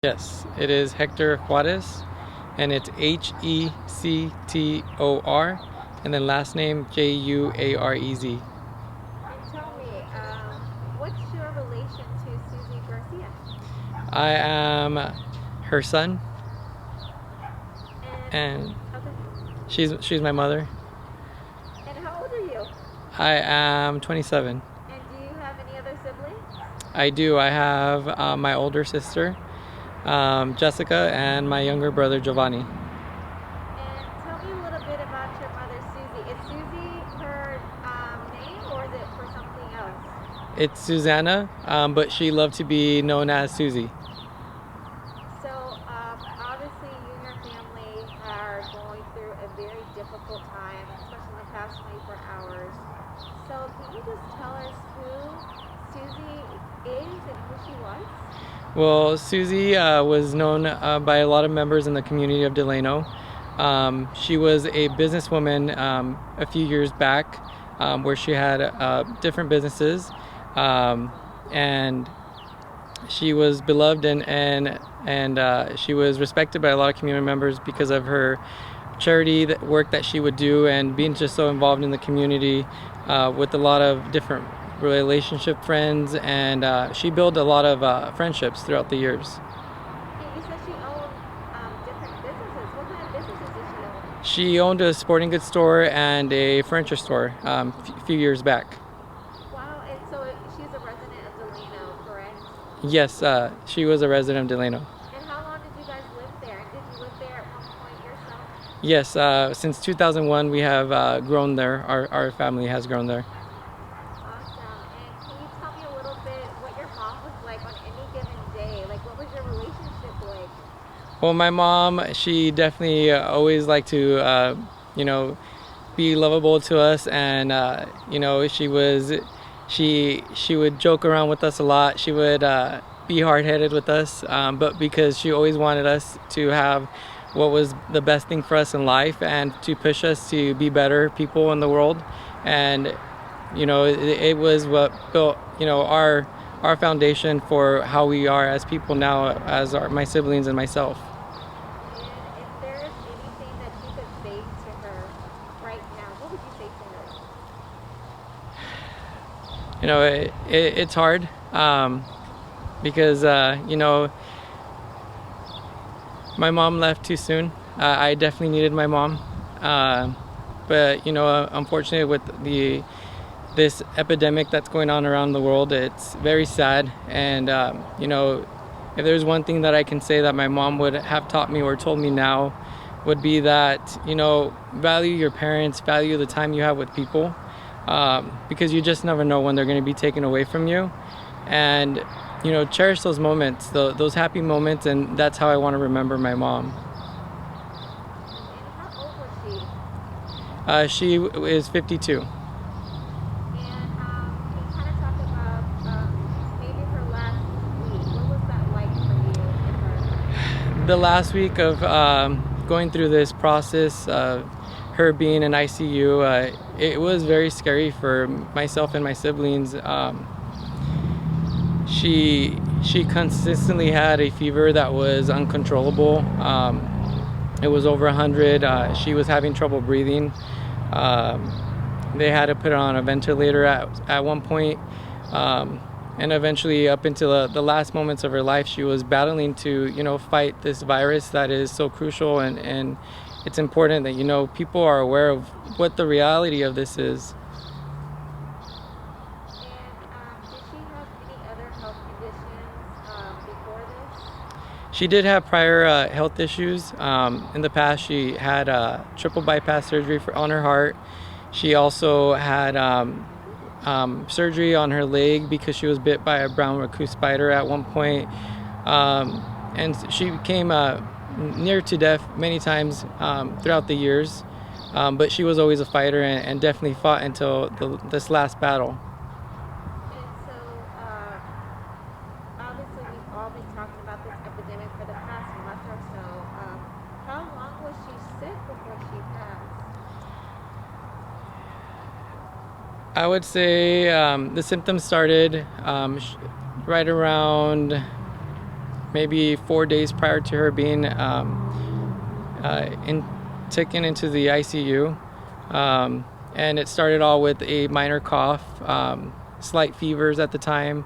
Yes, it is Hector Juarez, and it's Hector, and then last name Juarez. And tell me, what's your relation to Susie Garcia? I am her son, And and okay. she's my mother. And how old are you? I am 27. And do you have any other siblings? I do. I have my older sister, Jessica, and my younger brother Giovanni. And tell me a little bit about your mother, Susie. Is Susie her name, or is it for something else? It's Susanna, but she loved to be known as Susie. So obviously, you and your family are going through a very difficult time, especially in the past 24 hours. So can you just tell us who Susie is and who she was? Well, Susie was known by a lot of members in the community of Delano. She was a businesswoman a few years back where she had different businesses, and she was beloved and she was respected by a lot of community members because of her charity work that she would do and being just so involved in the community with a lot of different relationship friends, and she built a lot of friendships throughout the years. And you said she owned different businesses. What kind of businesses did she own? She owned a sporting goods store and a furniture store a few years back. Wow, and so she's a resident of Delano, correct? Yes, she was a resident of Delano. And how long did you guys live there? And did you live there at one point yourself? Yes, since 2001 we have grown there. Our family has grown there. Awesome. And can you tell me a little bit what your mom was like on any given day? Like, what was your relationship like? Well, my mom, she definitely always liked to, be lovable to us, and she would joke around with us a lot. She would be hard-headed with us, but because she always wanted us to have what was the best thing for us in life and to push us to be better people in the world, and it was what built our foundation for how we are as people now, as my siblings and myself. And if there's anything that you could say to her right now, what would you say to her? It's hard because my mom left too soon. I definitely needed my mom, but unfortunately with this epidemic that's going on around the world, it's very sad. And if there's one thing that I can say that my mom would have taught me or told me now, would be that value your parents, value the time you have with people, because you just never know when they're going to be taken away from you, and cherish those moments, those happy moments, and that's how I want to remember my mom. And how old was she? She is 52. And can you kind of talk about maybe her last week? What was that like for you and her? The last week of going through this process, her being in ICU, it was very scary for myself and my siblings. She consistently had a fever that was uncontrollable. It was over 100. She was having trouble breathing. They had to put her on a ventilator at one point. And eventually, up until the last moments of her life, she was battling to fight this virus that is so crucial, and it's important that people are aware of what the reality of this is. And did she have any other health conditions before this? She did have prior health issues. In the past, she had triple bypass surgery on her heart. She also had surgery on her leg because she was bit by a brown recluse spider at one point. And she became near to death many times throughout the years. But she was always a fighter and definitely fought until this last battle. And so, obviously, we've all been talking about this epidemic for the past month or so. How long was she sick before she passed? I would say the symptoms started right around maybe 4 days prior to her being taken into the ICU. And it started all with a minor cough, slight fevers at the time,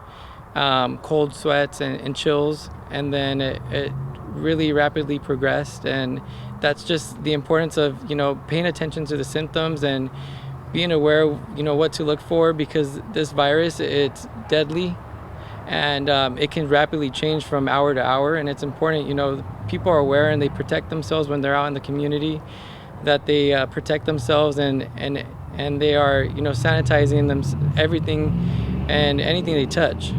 cold sweats and chills, and then it really rapidly progressed. And that's just the importance of, paying attention to the symptoms and being aware of, what to look for, because this virus, it's deadly, and it can rapidly change from hour to hour. And it's important, people are aware and they protect themselves when they're out in the community, that they protect themselves and they are, sanitizing them, everything and anything they touch.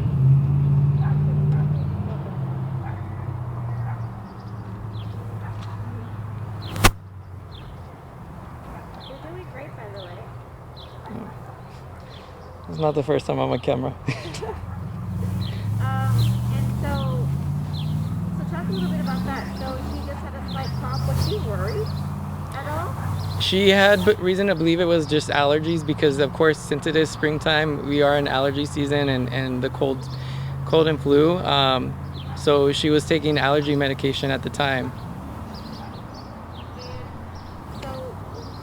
You're doing great, by the way. It's not the first time I'm on camera. And so talk a little bit about that. So she just had a slight cough. Was she worried at all? She had reason to believe it was just allergies, because of course, since it is springtime, we are in allergy season and the cold and flu. So she was taking allergy medication at the time. And so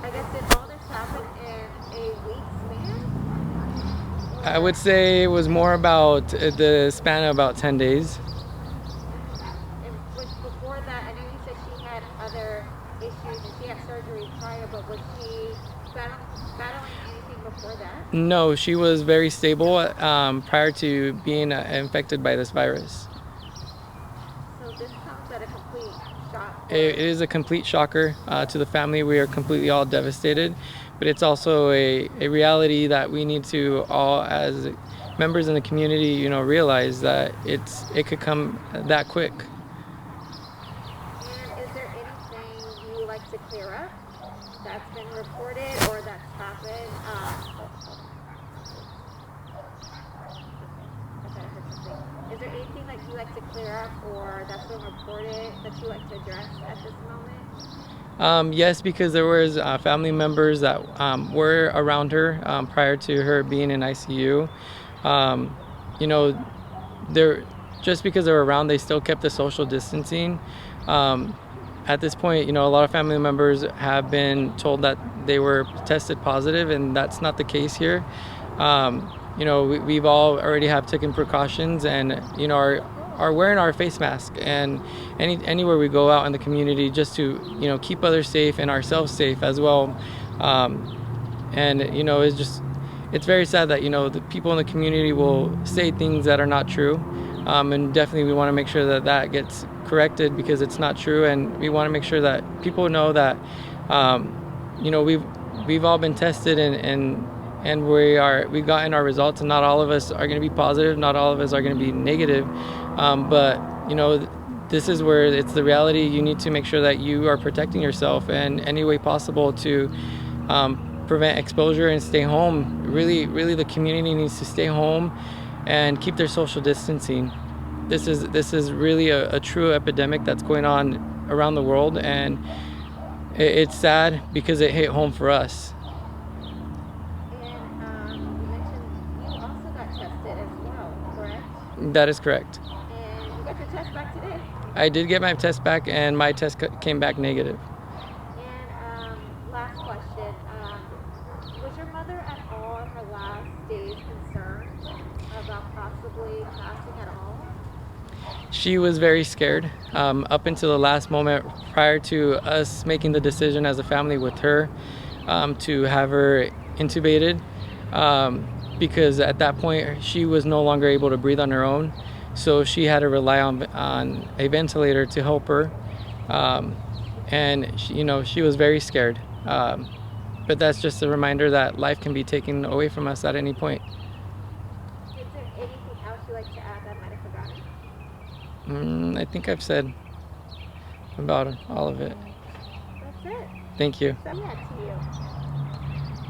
I guess did all this happen in a week's span? I would say it was more about the span of about 10 days. And before that, I know you said she had other issues and she had surgery prior, but was she battling anything before that? No, she was very stable prior to being infected by this virus. So this comes at a complete shock. It is a complete shocker to the family. We are completely all devastated, but it's also a reality that we need to all, as members in the community, realize that it could come that quick. And is there anything you would like to clear up that's been reported or that's happened? Is there anything that you like to clear up or that's been reported that you like to address at this moment? Yes, because there was family members that were around her prior to her being in ICU. Just because they were around, they still kept the social distancing. At this point, a lot of family members have been told that they were tested positive, and that's not the case here. We've all already have taken precautions and, are wearing our face mask, and anywhere we go out in the community, just to, keep others safe and ourselves safe as well. It's very sad that, the people in the community will say things that are not true. And definitely we want to make sure that gets corrected, because it's not true, and we want to make sure that people know that we've all been tested and we've gotten our results, and not all of us are going to be positive, not all of us are going to be negative, but this is where it's the reality. You need to make sure that you are protecting yourself in any way possible to prevent exposure and stay home. Really the community needs to stay home and keep their social distancing. This is really a true epidemic that's going on around the world, and it's sad because it hit home for us. And you mentioned you also got tested as well, correct? That is correct. And you got your test back today? I did get my test back, and my test came back negative. And last question, was your mother at all in her last days concerned about possibly passing at all? She was very scared up until the last moment prior to us making the decision as a family with her to have her intubated, because at that point she was no longer able to breathe on her own, so she had to rely on a ventilator to help her, and she was very scared, but that's just a reminder that life can be taken away from us at any point. Is there anything else you'd like to add that I might have forgotten? I think I've said about all of it. That's it. Thank you. So yeah, to you.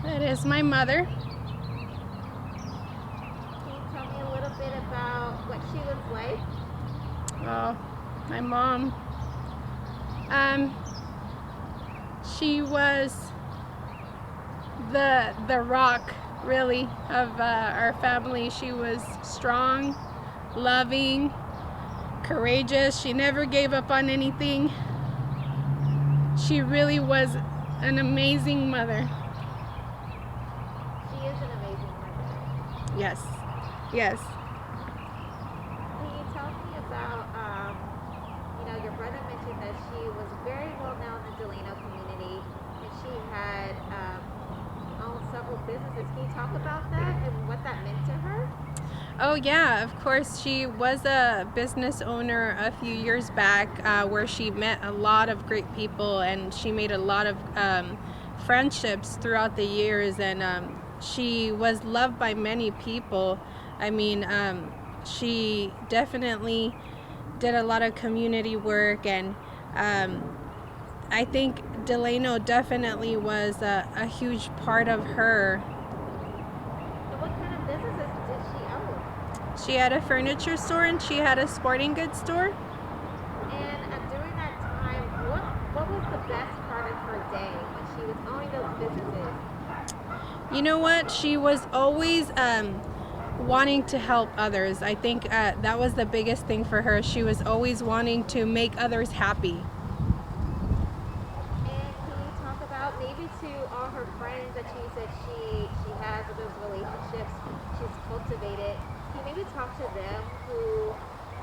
That is my mother. Can you tell me a little bit about what she was like? Oh, my mom. She was the rock, really, of our family. She was strong, loving, courageous. She never gave up on anything. She really was an amazing mother. She is an amazing mother. Yes. Yes. Can you tell me about, your brother mentioned that she was very well known in the Delano community, and she had owned several businesses. Can you talk about that and what that meant to her? Oh yeah, of course. She was a business owner a few years back where she met a lot of great people, and she made a lot of friendships throughout the years, and she was loved by many people. I mean, she definitely did a lot of community work, and I think Delano definitely was a huge part of her. So what kind of businesses did she own? She had a furniture store and she had a sporting goods store. And during that time, what was the best part of her day when she was owning those businesses? You know what? She was always wanting to help others. I think that was the biggest thing for her. She was always wanting to make others happy. And can you talk about maybe to all her friends that she said she has those relationships she's cultivated? Can you maybe talk to them who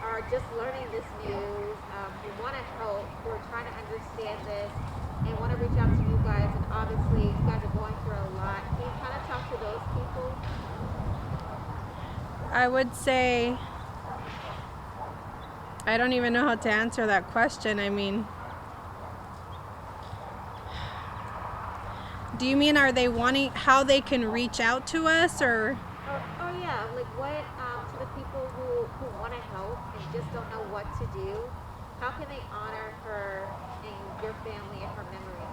are just learning this news, who want to help, who are trying to understand this, and want to reach out to you guys? And obviously, you guys are going through a lot. Can you kind of talk to those people? I would say, I don't even know how to answer that question. I mean, do you mean are they wanting how they can reach out to us, or? Oh yeah, like what to the people who want to help and just don't know what to do? How can they honor her and your family and her memory?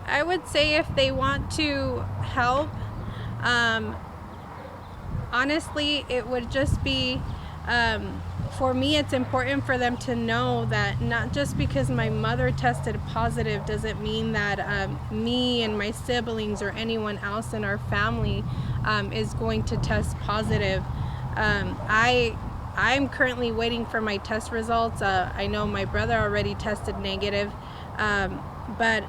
I would say if they want to help, honestly, it would just be, for me, it's important for them to know that not just because my mother tested positive doesn't mean that me and my siblings or anyone else in our family is going to test positive. I'm currently waiting for my test results. I know my brother already tested negative, but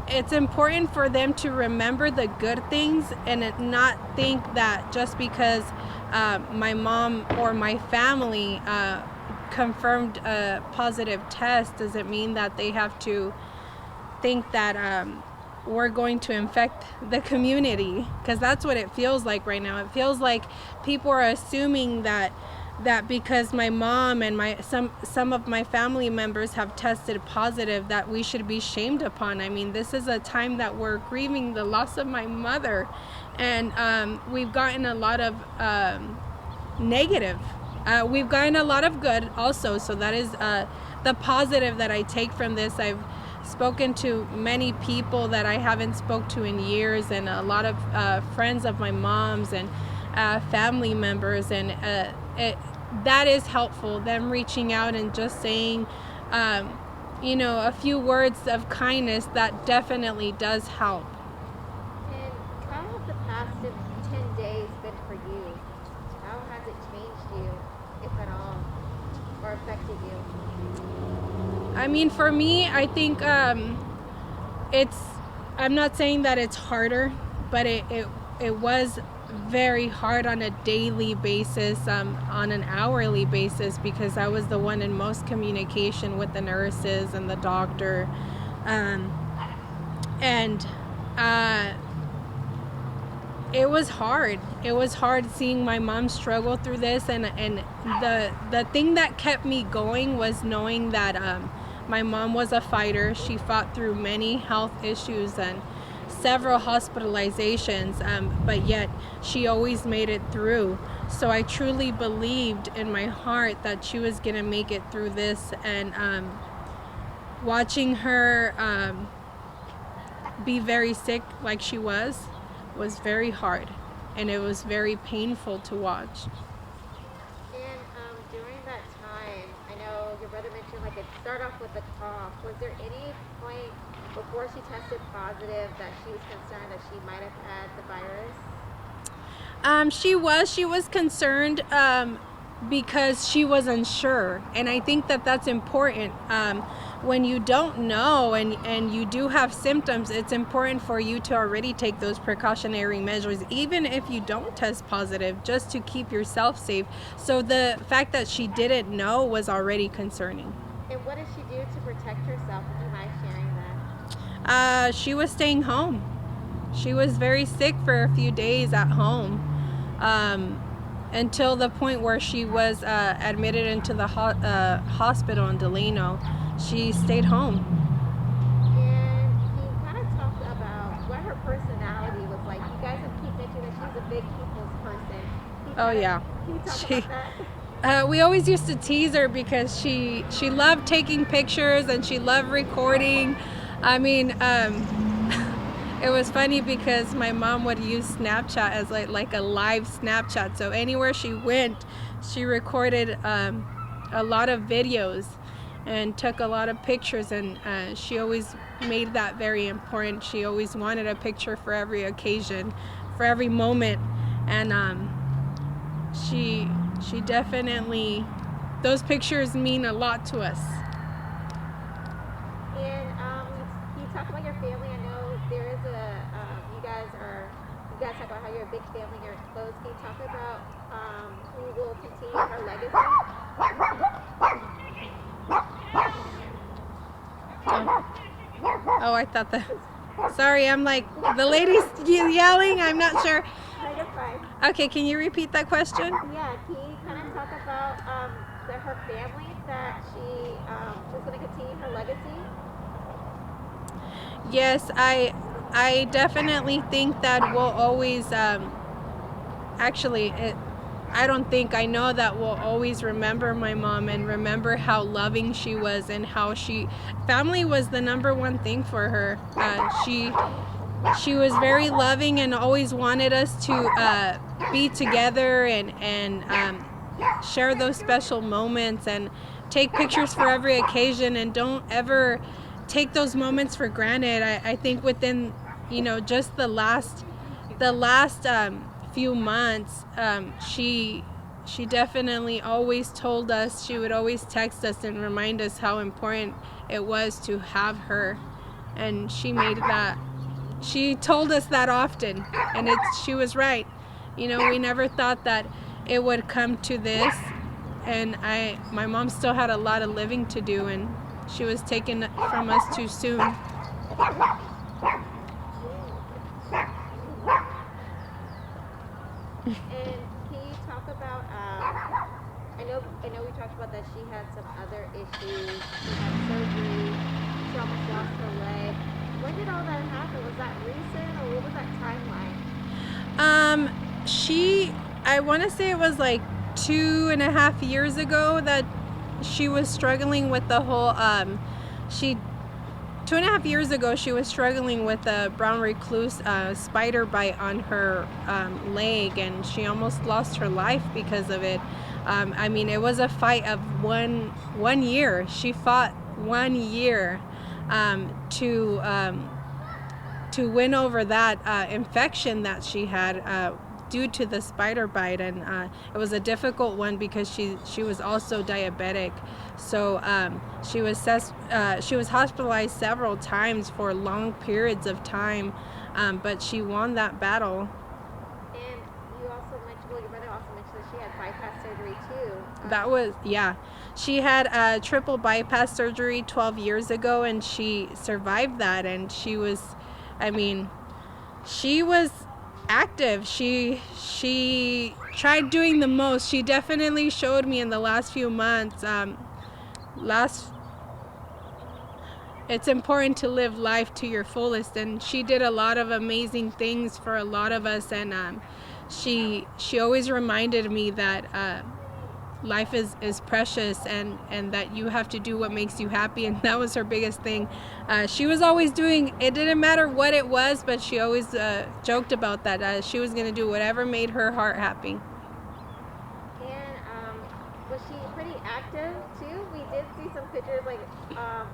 it's important for them to remember the good things and not think that just because my mom or my family confirmed a positive test doesn't mean that they have to think that we're going to infect the community, because that's what it feels like right now. It feels like people are assuming that because my mom and some of my family members have tested positive that we should be shamed upon. I mean, this is a time that we're grieving the loss of my mother, and we've gotten a lot of negative. We've gotten a lot of good also, so that is the positive that I take from this. I've spoken to many people that I haven't spoke to in years, and a lot of friends of my mom's and family members, and that is helpful, them reaching out and just saying a few words of kindness. That definitely does help. And how have the past 10 days been for you? How has it changed you, if at all, or affected you? I mean, for me, I think I'm not saying that it's harder, but it was very hard on a daily basis, on an hourly basis, because I was the one in most communication with the nurses and the doctor, and it was hard. It was hard seeing my mom struggle through this, and the thing that kept me going was knowing that my mom was a fighter. She fought through many health issues and several hospitalizations, but yet she always made it through. So I truly believed in my heart that she was gonna make it through this, and watching her be very sick like she was very hard, and it was very painful to watch. And during that time, I know your brother mentioned like it started off with a cough. Was there any point before she tested positive that she was concerned that she might have had the virus? She was concerned. because she was unsure. And I think that that's important. When you don't know and you do have symptoms, it's important for you to already take those precautionary measures, even if you don't test positive, just to keep yourself safe. So the fact that she didn't know was already concerning. And what did she do to protect herself? Would you mind sharing that? She was staying home. She was very sick for a few days at home, until the point where she was admitted into the hospital in Delano. She stayed home. And he kind of talked about what her personality was like. You guys have keep mentioning that she's a big people's person. Oh yeah. Can you talk about that? We always used to tease her because she loved taking pictures and she loved recording. I mean, it was funny because my mom would use Snapchat as like a live Snapchat. So anywhere she went, she recorded a lot of videos and took a lot of pictures, and she always made that very important. She always wanted a picture for every occasion, for every moment, and she definitely, those pictures mean a lot to us. And you talk about your family. I know there is you guys talk about how you're a big family, you're close. Can you talk about who will continue her legacy? Oh, I thought that. Sorry, I'm like, the lady's yelling. I'm not sure. No, you're fine. Okay, can you repeat that question? Yeah, can you kind of talk about her family, that she is going to continue her legacy? Yes, I definitely think that we'll always, I know that we'll always remember my mom and remember how loving she was and how family was the number one thing for her. She was very loving and always wanted us to be together and share those special moments and take pictures for every occasion, and don't ever take those moments for granted. I think within, just the last few months, she definitely always told us, she would always text us and remind us how important it was to have her, and she told us that often, and she was right. We never thought that it would come to this, and my mom still had a lot of living to do, and she was taken from us too soon. And can you talk about, I know we talked about that she had some other issues. She had surgery. She almost lost her leg. When did all that happen? Was that recent, or what was that timeline? I want to say it was like 2.5 years ago that she was struggling with the whole, 2.5 years ago, she was struggling with a brown recluse spider bite on her leg, and she almost lost her life because of it. It was a fight of one year. She fought 1 year to win over that infection that she had due to the spider bite, and it was a difficult one because she was also diabetic. So she was hospitalized several times for long periods of time, but she won that battle. And you also mentioned, your brother also mentioned that she had bypass surgery too. That was, yeah. She had triple bypass surgery 12 years ago, and she survived that, and she was active. She tried doing the most. She definitely showed me in the last few months, it's important to live life to your fullest, and she did a lot of amazing things for a lot of us, and she always reminded me that life is precious, and that you have to do what makes you happy, and that was her biggest thing. She was always doing, it didn't matter what it was, but she always joked about that. She was going to do whatever made her heart happy. And was she pretty active too? We did see some pictures pictures like on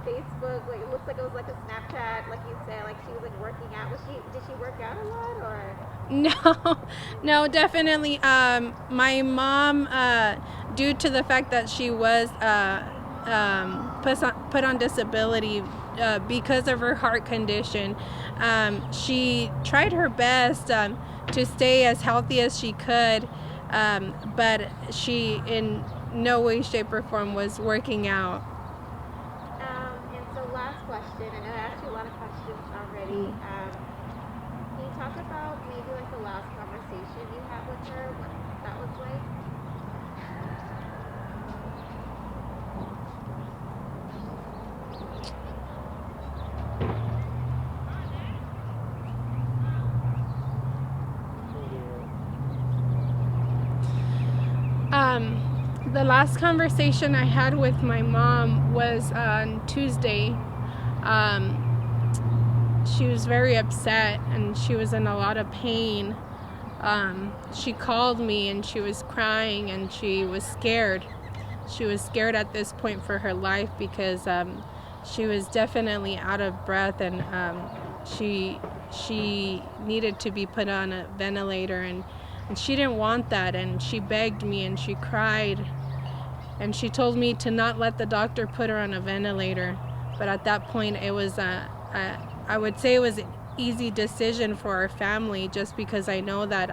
Facebook. Like it looks like it was like a Snapchat, like you said, like she was like working out. Did she work out a lot or? No, no, definitely. My mom, due to the fact that she was put on disability because of her heart condition, she tried her best to stay as healthy as she could, but she in no way, shape, or form was working out. And so last question. I know I asked you a lot of questions already. Can you talk about maybe like the last conversation you had with her, what that was like? The last conversation I had with my mom was on Tuesday. She was very upset and she was in a lot of pain. She called me and she was crying and she was scared. She was scared at this point for her life because she was definitely out of breath and she needed to be put on a ventilator and she didn't want that, and she begged me and she cried and she told me to not let the doctor put her on a ventilator. But at that point it was I would say it was an easy decision for our family, just because I know that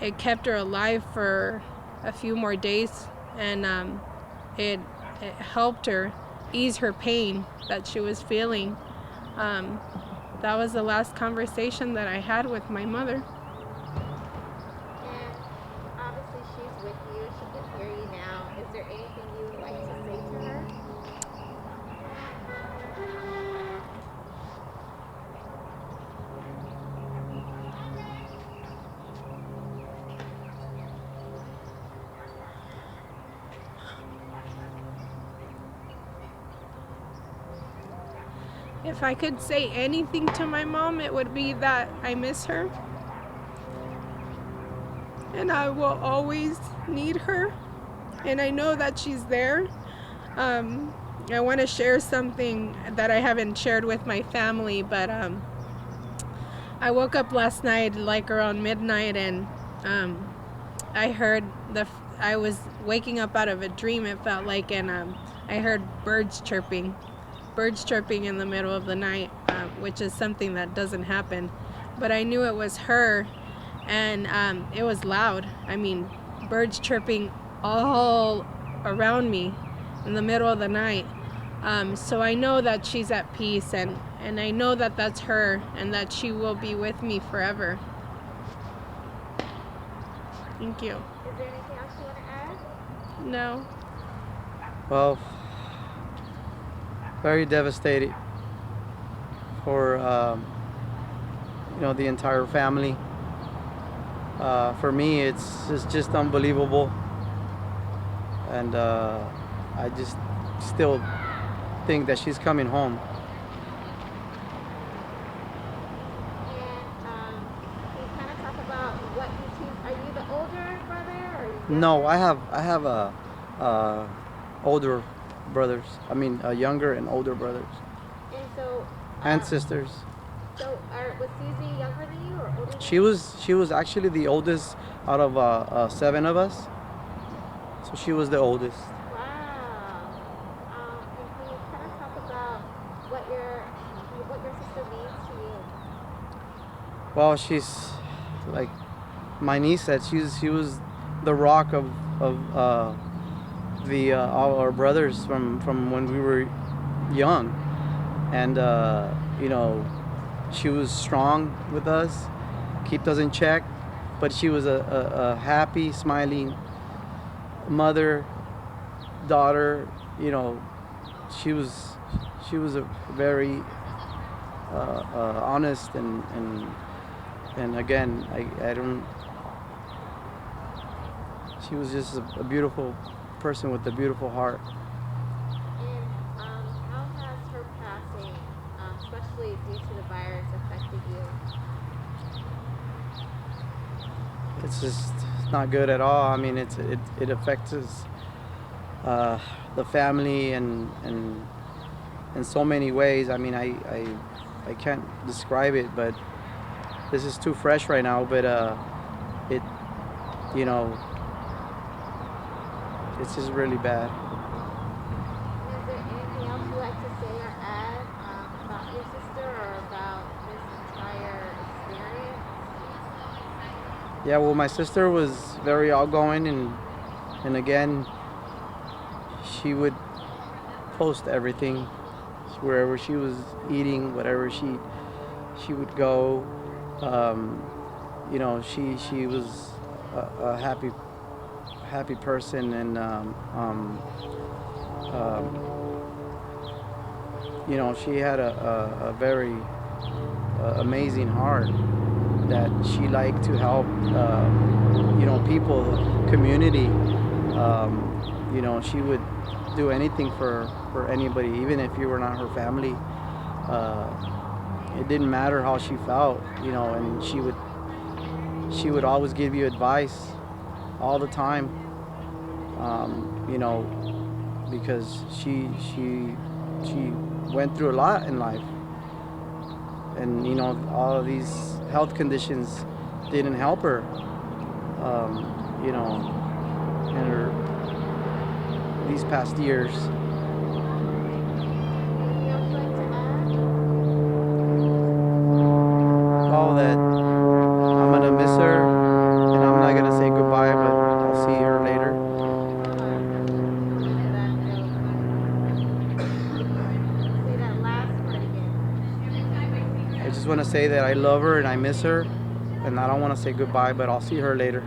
it kept her alive for a few more days, and it helped her ease her pain that she was feeling. That was the last conversation that I had with my mother. And obviously she's with you. She can hear you now. Is there anything you would like to say to her? If I could say anything to my mom, it would be that I miss her. And I will always need her. And I know that she's there. I want to share something that I haven't shared with my family, but I woke up last night like around midnight, and I heard I was waking up out of a dream, it felt like, and I heard birds chirping in the middle of the night, which is something that doesn't happen. But I knew it was her, and it was loud. I mean, birds chirping all around me in the middle of the night. So I know that she's at peace, and I know that that's her, and that she will be with me forever. Thank you. Is there anything else you want to add? No. Well, very devastated for the entire family. For me, it's just unbelievable, and I just still think that she's coming home. And can you kind of talk about what you choose? Are you the older brother, or are you No, I have a older brothers. I mean, younger and older brothers And so, and sisters. so was Susie younger than you or older than She you? was actually the oldest out of 7 of us. So she was the oldest. Wow. And can you kind of talk about what your sister means to you? Well, she's like my niece said. She was the rock of all our brothers from when we were young, and she was strong with us, kept us in check, but she was a happy, smiling mother, daughter. She was a very honest and again, I don't. She was just a beautiful person with a beautiful heart. And how has her passing, especially due to the virus, affected you? It's just not good at all. I mean, it affects us the family in so many ways. I mean, I can't describe it, but this is too fresh right now. But it, you know, it's just really bad. Is there anything else you'd like to say or add about your sister or about this entire experience? Yeah, well, my sister was very outgoing, and again, she would post everything wherever she was eating, whatever she would go. Um, you know, she was a happy person, and you know, she had a very amazing heart that she liked to help, you know, people, community. You know, she would do anything for anybody, even if you were not her family. It didn't matter how she felt, you know, and she would always give you advice all the time. You know, because she went through a lot in life, and you know, all of these health conditions didn't help her. You know, in her these past years. Anything else you'd like to add? All that I'm gonna miss her, and I'm not gonna say goodbye, but I'll see her later. End that note. Say that last part again. I just want to say that I love her and I miss her, and I don't want to say goodbye, but I'll see her later.